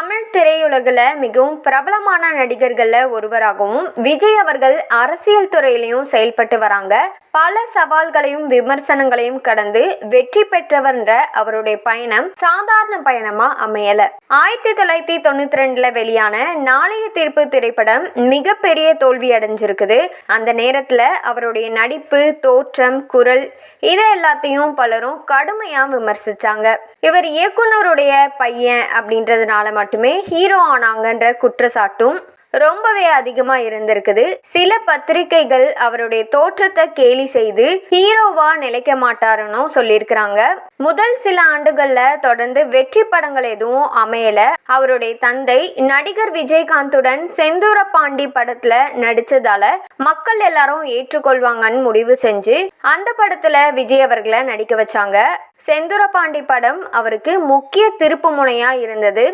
தமிழ் திரையுலகில் மிகவும் பிரபலமான நடிகர்களில் ஒருவராகவும் விஜய் அவர்கள் அரசியல் துறையிலையும் செயல்பட்டு வராங்க. பல சவால்களையும் விமர்சனங்களையும் கடந்து வெற்றி பெற்றவர்ன்ற அவருடைய பயணம் சாதாரண பயணமா அமையல. 1992ல வெளியான நாளைய தீர்ப்பு திரைப்படம் மிகப்பெரிய தோல்வி அடைஞ்சிருக்குது. அந்த நேரத்துல அவருடைய நடிப்பு, தோற்றம், குரல் இதை எல்லாத்தையும் பலரும் கடுமையா விமர்சிச்சாங்க. இவர் இயக்குனருடைய பையன் அப்படின்றதுனால மட்டுமே ஹீரோ ஆனாங்கன்ற குற்றச்சாட்டும் ரொம்பவே அதிகமா இருந்திருக்குது. சில பத்திரிகைகள் அவருடைய தோற்றத்தை கேலி செய்து ஹீரோவா நிலைக்க மாட்டாருன்னு சொல்லியிருக்கிறாங்க. முதல் சில ஆண்டுகள்ல தொடர்ந்து வெற்றி படங்கள் எதுவும் அமையல. அவருடைய தந்தை நடிகர் விஜயகாந்துடன் செந்தூரபாண்டி படத்துல நடிச்சதால மக்கள் எல்லாரும் ஏற்றுக்கொள்வாங்கன்னு முடிவு செஞ்சு அந்த படத்துல விஜய் அவர்களை நடிக்க வச்சாங்க. செந்தூரபாண்டி படம் அவருக்கு முக்கிய திருப்பு முனையா இருந்தது.